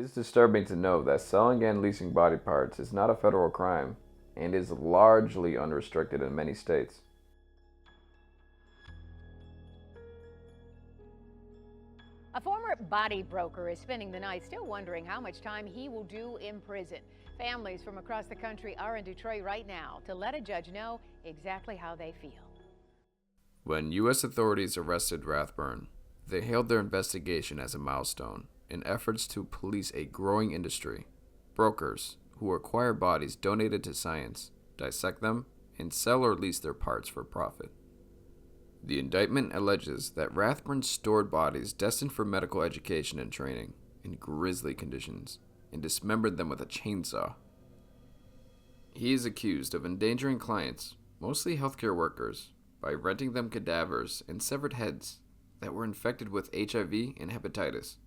is disturbing to know that selling and leasing body parts is not a federal crime and is largely unrestricted in many states. A former body broker is spending the night still wondering how much time he will do in prison. Families from across the country are in Detroit right now to let a judge know exactly how they feel. When U.S. authorities arrested Rathburn, they hailed their investigation as a milestone in efforts to police a growing industry. Brokers who acquire bodies donated to science, dissect them, and sell or lease their parts for profit. The indictment alleges that Rathburn stored bodies destined for medical education and training in grisly conditions and dismembered them with a chainsaw. He is accused of endangering clients, mostly healthcare workers, by renting them cadavers and severed heads that were infected with HIV and hepatitis,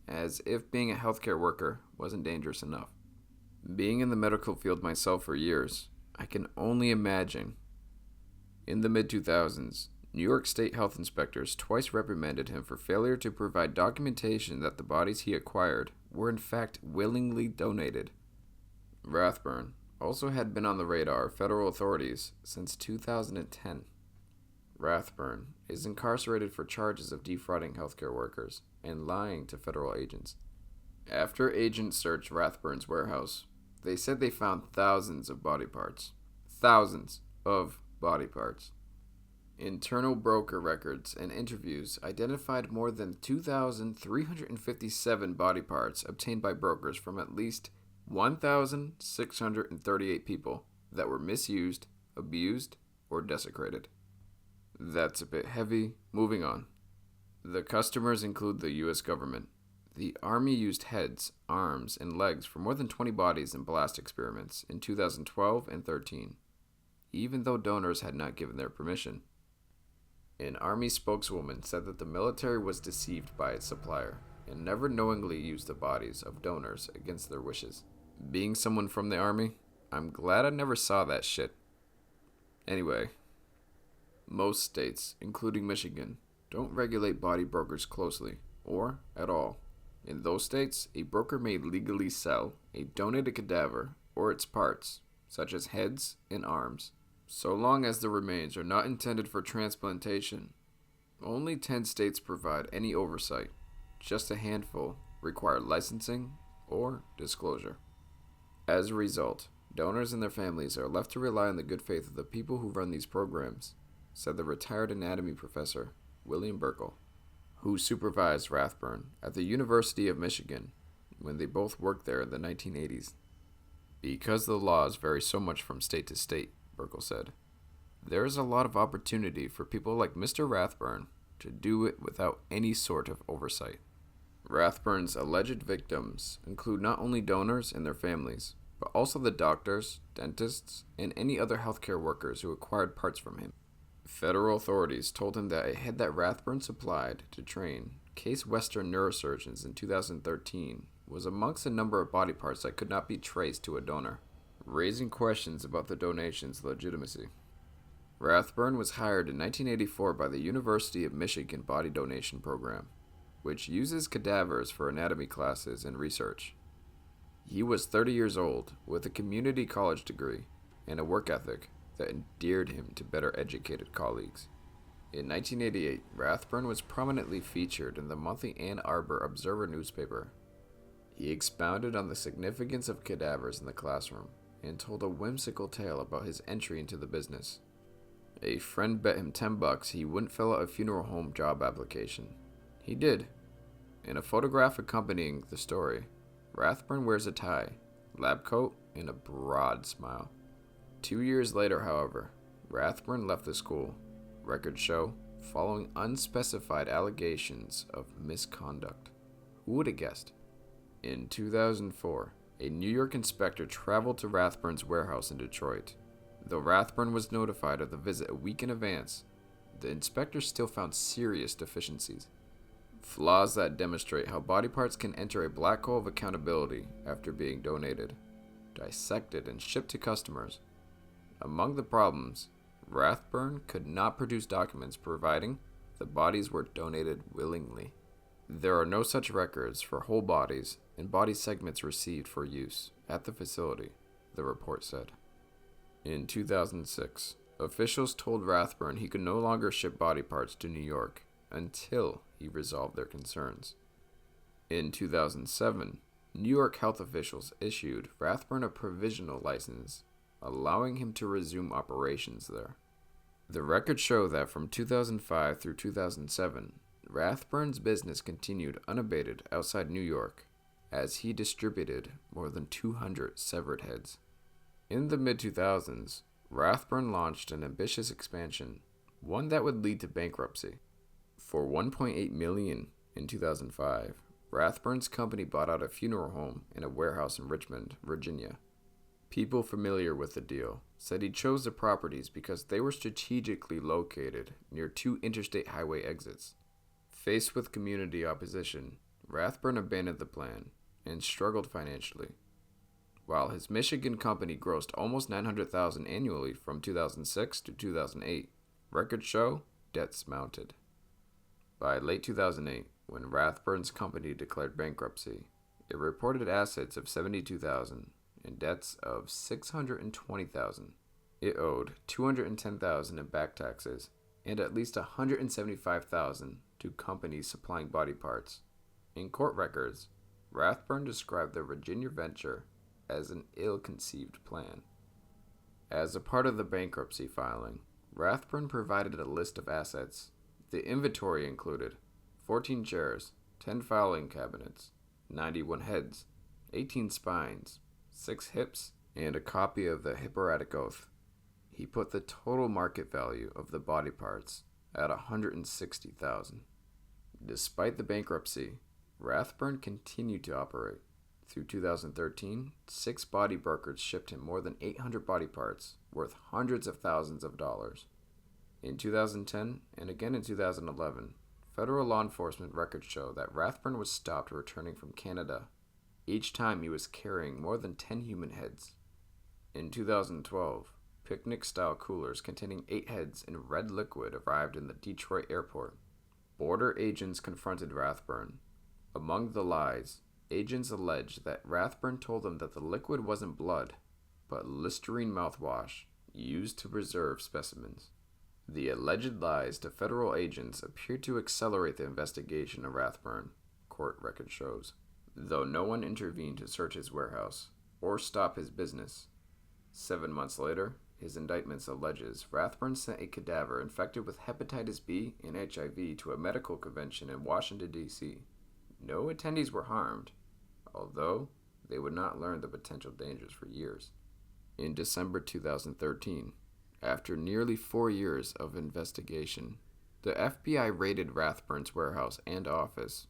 as if being a healthcare worker wasn't dangerous enough. Being in the medical field myself for years, I can only imagine. In the mid-2000s, New York State health inspectors twice reprimanded him for failure to provide documentation that the bodies he acquired were in fact willingly donated. Rathburn also had been on the radar of federal authorities since 2010. Rathburn is incarcerated for charges of defrauding healthcare workers and lying to federal agents. After agents searched Rathburn's warehouse, they said they found thousands of body parts. Thousands of body parts. Internal broker records and interviews identified more than 2,357 body parts obtained by brokers from at least 1,638 people that were misused, abused, or desecrated. That's a bit heavy. Moving on. The customers include the U.S. government. The Army used heads, arms, and legs for more than 20 bodies in blast experiments in 2012 and 13, even though donors had not given their permission. An Army spokeswoman said that the military was deceived by its supplier and never knowingly used the bodies of donors against their wishes. Being someone from the Army, I'm glad I never saw that shit. Anyway, most states, including Michigan, don't regulate body brokers closely, or at all. In those states, a broker may legally sell a donated cadaver or its parts, such as heads and arms, so long as the remains are not intended for transplantation. Only 10 states provide any oversight. Just a handful require licensing or disclosure. As a result, donors and their families are left to rely on the good faith of the people who run these programs, said the retired anatomy professor, William Burkle, who supervised Rathburn at the University of Michigan when they both worked there in the 1980s. Because the laws vary so much from state to state, Burkle said, there is a lot of opportunity for people like Mr. Rathburn to do it without any sort of oversight. Rathburn's alleged victims include not only donors and their families, but also the doctors, dentists, and any other healthcare workers who acquired parts from him. Federal authorities told him that a head that Rathburn supplied to train Case Western neurosurgeons in 2013 was amongst a number of body parts that could not be traced to a donor, raising questions about the donation's legitimacy. Rathburn was hired in 1984 by the University of Michigan Body Donation Program, which uses cadavers for anatomy classes and research. He was 30 years old, with a community college degree and a work ethic that endeared him to better educated colleagues. In 1988, Rathburn was prominently featured in the monthly Ann Arbor Observer newspaper. He expounded on the significance of cadavers in the classroom and told a whimsical tale about his entry into the business. A friend bet him $10 he wouldn't fill out a funeral home job application. He did. In a photograph accompanying the story, Rathburn wears a tie, lab coat, and a broad smile. 2 years later, however, Rathburn left the school, records show, following unspecified allegations of misconduct. Who would have guessed? In 2004, a New York inspector traveled to Rathburn's warehouse in Detroit. Though Rathburn was notified of the visit a week in advance, the inspector still found serious deficiencies. Flaws that demonstrate how body parts can enter a black hole of accountability after being donated, dissected, and shipped to customers. Among the problems, Rathburn could not produce documents providing the bodies were donated willingly. There are no such records for whole bodies and body segments received for use at the facility, the report said. In 2006, officials told Rathburn he could no longer ship body parts to New York until he resolved their concerns. In 2007, New York health officials issued Rathburn a provisional license, allowing him to resume operations there. The records show that from 2005 through 2007, Rathburn's business continued unabated outside New York, as he distributed more than 200 severed heads. In the mid-2000s, Rathburn launched an ambitious expansion, one that would lead to bankruptcy. For $1.8 million in 2005, Rathburn's company bought out a funeral home and a warehouse in Richmond, Virginia. People familiar with the deal said he chose the properties because they were strategically located near two interstate highway exits. Faced with community opposition, Rathburn abandoned the plan and struggled financially. While his Michigan company grossed almost $900,000 annually from 2006 to 2008, records show debts mounted. By late 2008, when Rathburn's company declared bankruptcy, it reported assets of $72,000 and debts of $620,000. It owed $210,000 in back taxes and at least $175,000 to companies supplying body parts. In court records, Rathburn described the Virginia venture as an ill-conceived plan. As a part of the bankruptcy filing, Rathburn provided a list of assets. The inventory included 14 chairs, 10 filing cabinets, 91 heads, 18 spines, 6 hips, and a copy of the Hippocratic Oath. He put the total market value of the body parts at $160,000. Despite the bankruptcy, Rathburn continued to operate. Through 2013, 6 body brokers shipped him more than 800 body parts, worth hundreds of thousands of dollars. In 2010, and again in 2011, federal law enforcement records show that Rathburn was stopped returning from Canada. Each time he was carrying more than 10 human heads. In 2012, picnic-style coolers containing 8 heads in red liquid arrived in the Detroit airport. Border agents confronted Rathburn. Among the lies, agents alleged that Rathburn told them that the liquid wasn't blood, but Listerine mouthwash used to preserve specimens. The alleged lies to federal agents appeared to accelerate the investigation of Rathburn, court record shows, though no one intervened to search his warehouse or stop his business. 7 months later, his indictments alleges Rathburn sent a cadaver infected with hepatitis B and HIV to a medical convention in Washington, D.C. No attendees were harmed, although they would not learn the potential dangers for years. In December 2013, after nearly 4 years of investigation, the FBI raided Rathburn's warehouse and office.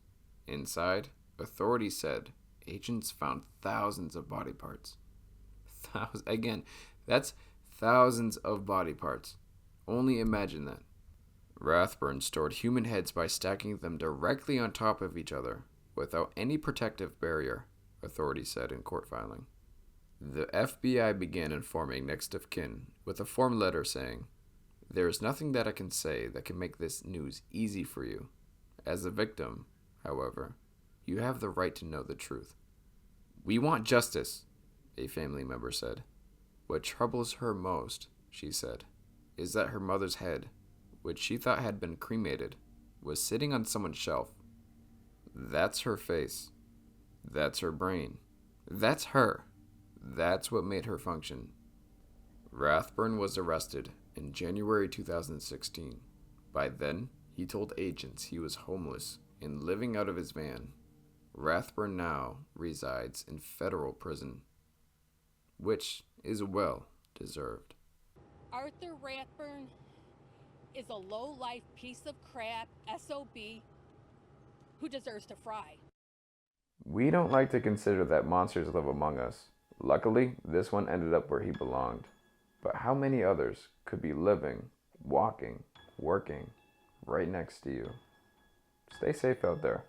Inside, authorities said agents found thousands of body parts. Again, that's thousands of body parts. Only imagine that. Rathburn stored human heads by stacking them directly on top of each other, without any protective barrier, authorities said in court filing. The FBI began informing next of kin with a form letter saying, "There is nothing that I can say that can make this news easy for you. As a victim, however, you have the right to know the truth." "We want justice," a family member said. "What troubles her most," she said, "is that her mother's head, which she thought had been cremated, was sitting on someone's shelf. That's her face. That's her brain. That's her. That's what made her function." Rathburn was arrested in January 2016. By then, he told agents he was homeless and living out of his van. Rathburn now resides in federal prison, which is well deserved. Arthur Rathburn is a low-life piece of crap SOB who deserves to fry. We don't like to consider that monsters live among us. Luckily, this one ended up where he belonged. But how many others could be living, walking, working right next to you? Stay safe out there.